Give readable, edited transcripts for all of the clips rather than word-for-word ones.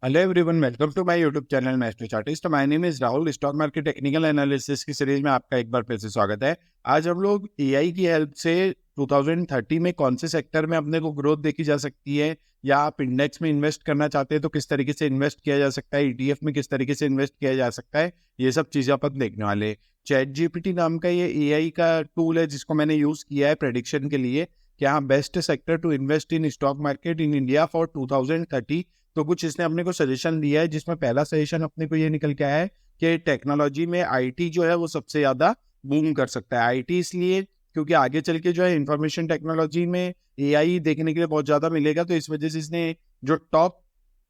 Hello everyone, welcome to my YouTube channel master chartist. My name is Rahul. Stock market technical analysis की series में आपका एक बार फिर से स्वागत है। आज हम लोग एआई की हेल्प से 2030 में कौन से सेक्टर में अपने को ग्रोथ देखी जा सकती है, या आप इंडेक्स में इन्वेस्ट करना चाहते हैं तो किस तरीके से इन्वेस्ट किया जा सकता है, ईटीएफ में किस तरीके से इन्वेस्ट किया जा सकता है, ये सब चीजें अपन देखने वाले हैं। चैट जीपीटी नाम का ये एआई का टूल है जिसको मैंने यूज किया है प्रेडिक्शन के लिए, क्या best sector to invest in stock market in India for 2030। तो कुछ इसने अपने को सजेशन दिया है, जिसमें पहला सजेशन अपने को ये निकल के आया है कि टेक्नोलॉजी में आईटी जो है वो सबसे ज्यादा बूम कर सकता है। आईटी इसलिए क्योंकि आगे चल के जो है इंफॉर्मेशन टेक्नोलॉजी में एआई देखने के लिए बहुत ज्यादा मिलेगा, तो इस वजह से इसने जो टॉप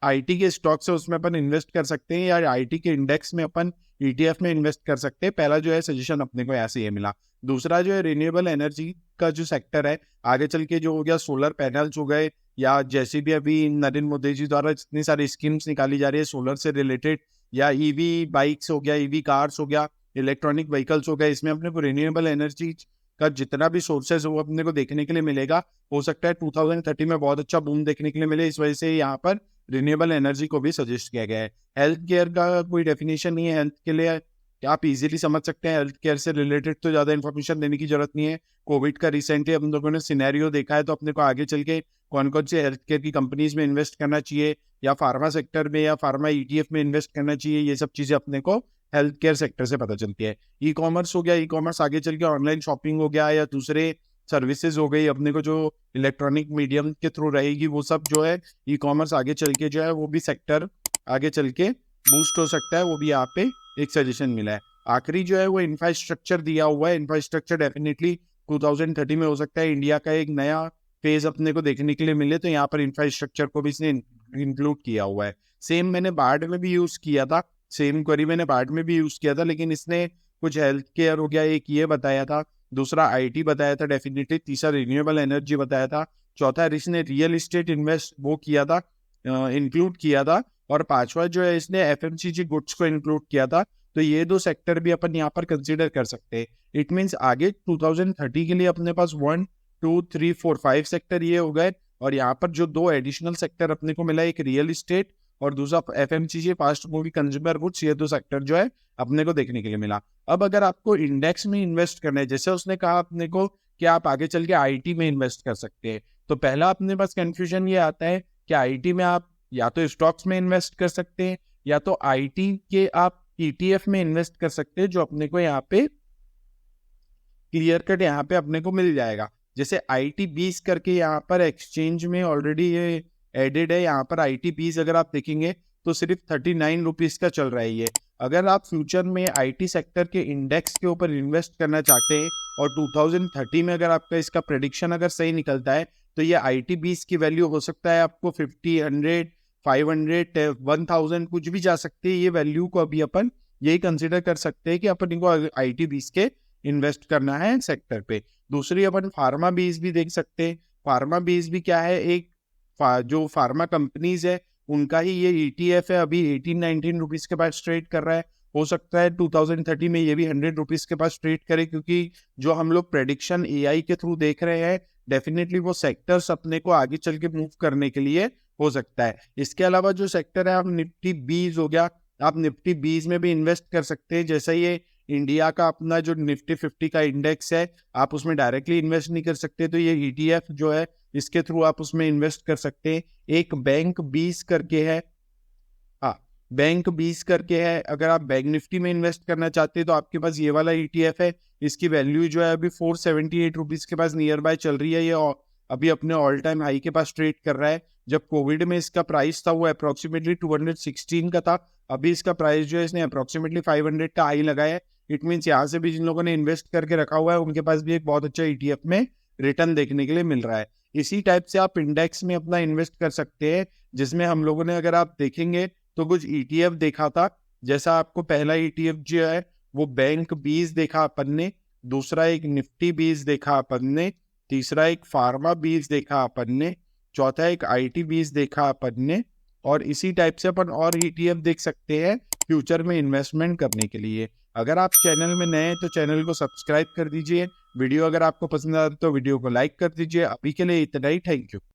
आईटी के स्टॉक्स है उसमें अपन इन्वेस्ट कर सकते हैं, या आईटी के इंडेक्स में अपन ईटीएफ में इन्वेस्ट कर सकते हैं। पहला जो है सजेशन अपने को ऐसे ये मिला। दूसरा जो है रिन्यूएबल एनर्जी का जो सेक्टर है, आगे चल के जो हो गया सोलर पैनल्स हो गए, या जैसे भी अभी नरेंद्र मोदी जी द्वारा जितनी सारी स्कीम्स निकाली जा रही है सोलर से रिलेटेड, या ईवी बाइक्स हो गया, ईवी कार्स हो गया, इलेक्ट्रॉनिक व्हीकल्स हो गया, इसमें अपने को रिन्यूएबल एनर्जी का जितना भी सोर्सेज है वो अपने को देखने के लिए मिलेगा। हो सकता है 2030 में बहुत अच्छा बूम देखने के लिए मिले, इस वजह से यहाँ पर रिन्यूएबल एनर्जी को भी सजेस्ट किया गया है। हेल्थ केयर का कोई डेफिनेशन नहीं है, हेल्थ के लिए आप इजीली समझ सकते हैं। हेल्थ केयर से रिलेटेड तो ज्यादा इन्फॉर्मेशन देने की जरूरत नहीं है। कोविड का रिसेंटली हम लोगों ने सिनेरियो देखा है, तो अपने को आगे चल के कौन कौन से हेल्थ केयर की कंपनीज में इन्वेस्ट करना चाहिए, या फार्मा सेक्टर में या फार्मा ईटीएफ में इन्वेस्ट करना चाहिए, ये सब चीजें अपने को हेल्थ केयर सेक्टर से पता चलती है। ई कॉमर्स हो गया, ई कॉमर्स आगे चल के ऑनलाइन शॉपिंग हो गया, या दूसरे सर्विसेज हो गई अपने को जो इलेक्ट्रॉनिक मीडियम के थ्रू रहेगी, वो सब जो है ई कॉमर्स आगे चल के जो है वो भी सेक्टर आगे चल के बूस्ट हो सकता है, वो भी यहाँ पे एक सजेशन मिला है। आखिरी जो है वो इंफ्रास्ट्रक्चर दिया हुआ है। इंफ्रास्ट्रक्चर डेफिनेटली 2030 में हो सकता है इंडिया का एक नया फेज अपने को देखने के लिए मिले, तो यहाँ पर इंफ्रास्ट्रक्चर को भी इसने इंक्लूड किया हुआ है। सेम मैंने बार्ड में भी यूज किया था, सेम क्वेरी मैंने बार्ड में भी यूज किया था, लेकिन इसने कुछ हेल्थ केयर हो गया, एक ये बताया था, दूसरा आईटी बताया था डेफिनेटली, तीसरा रिन्यूएबल एनर्जी बताया था, चौथा इसने रियल एस्टेट इन्वेस्ट वो किया था, इंक्लूड किया था, और पांचवा जो है इसने एफएमसीजी गुड्स को इंक्लूड किया था। तो ये दो सेक्टर भी अपन यहाँ पर कंसीडर कर सकते हैं। इट मींस आगे 2030 के लिए अपने पास 1 2 3 4 5 सेक्टर ये हो गए, और यहाँ पर जो दो एडिशनल सेक्टर अपने को मिला, एक रियल एस्टेट और दूसरा FMCG fast moving consumer goods, ये दो सेक्टर जो है अपने को देखने के लिए मिला। अब अगर आपको इंडेक्स में इन्वेस्ट करना है, जैसे उसने कहा अपने को कि आप आगे चल के आईटी में इन्वेस्ट कर सकते हैं, तो पहला अपने पास कंफ्यूजन ये आता है कि आईटी में आप या तो स्टॉक्स में इन्वेस्ट कर सकते हैं, या तो आईटी के आप ईटीएफ में इन्वेस्ट कर सकते हैं, जो अपने को यहाँ पे क्लियर कट यहाँ पे अपने को मिल जाएगा। जैसे IT20 करके यहाँ पर एक्सचेंज में ऑलरेडी ये एडेड है। यहाँ पर IT20 अगर आप देखेंगे तो सिर्फ 39 रुपीज का चल रहा है ये। अगर आप फ्यूचर में आईटी सेक्टर के इंडेक्स के ऊपर इन्वेस्ट करना चाहते हैं और 2030 में अगर आपका इसका प्रेडिक्शन अगर सही निकलता है, तो ये IT20 की वैल्यू हो सकता है आपको 50, 100, 500, 1000 कुछ भी जा सकती है। ये वैल्यू को अभी अपन यही कंसिडर कर सकते हैं कि अपन इनको IT20 के इन्वेस्ट करना है सेक्टर पे। दूसरी अपन फार्मा बीज भी देख सकते हैं। फार्मा बीज भी क्या है, एक जो फार्मा कंपनीज है उनका ही ये ETF है, अभी 18-19 रुपीज के पास ट्रेड कर रहा है। हो सकता है 2030 में ये भी 100 रुपीज के पास ट्रेड करे, क्योंकि जो हम लोग प्रेडिक्शन एआई के थ्रू देख रहे हैं डेफिनेटली वो सेक्टर्स अपने को आगे चल के मूव करने के लिए हो सकता है। इसके अलावा जो सेक्टर है, आप निफ्टी 20 हो गया, आप निफ्टी 20 में भी इन्वेस्ट कर सकते हैं। जैसा ये इंडिया का अपना जो निफ्टी 50 का इंडेक्स है, आप उसमें डायरेक्टली इन्वेस्ट नहीं कर सकते, तो ये ETF जो है इसके थ्रू आप उसमें इन्वेस्ट कर सकते हैं। एक बैंक 20 करके है, हाँ बैंक 20 करके है। अगर आप बैंक निफ्टी में इन्वेस्ट करना चाहते हैं तो आपके पास ये वाला ETF है। इसकी वैल्यू जो है अभी 478 रुपीज के पास नियर बाय चल रही है। ये अभी अपने ऑल टाइम हाई के पास ट्रेड कर रहा है। जब कोविड में इसका प्राइस था वो अप्रोक्सीमेटली 216 का था, अभी इसका प्राइस जो है इसने अप्रोक्सीमेटली 500 का हाई लगाया है। इट मीन्स यहाँ से भी जिन लोगों ने इन्वेस्ट करके रखा हुआ है उनके पास भी एक बहुत अच्छा ETF में रिटर्न देखने के लिए मिल रहा है। इसी टाइप से आप इंडेक्स में अपना इन्वेस्ट कर सकते हैं, जिसमें हम लोगों ने अगर आप देखेंगे तो कुछ ETF देखा था। जैसा आपको पहला ETF जो है वो बैंक 20 देखा अपन ने, दूसरा एक निफ्टी 20 देखा अपन ने, तीसरा एक फार्मा 20 देखा अपन ने, चौथा एक IT 20 देखा अपन ने, और इसी टाइप से अपन और ETF देख सकते हैं फ्यूचर में इन्वेस्टमेंट करने के लिए। अगर आप चैनल में नए हैं तो चैनल को सब्सक्राइब कर दीजिए। वीडियो अगर आपको पसंद आए तो वीडियो को लाइक कर दीजिए। अभी के लिए इतना ही, थैंक यू।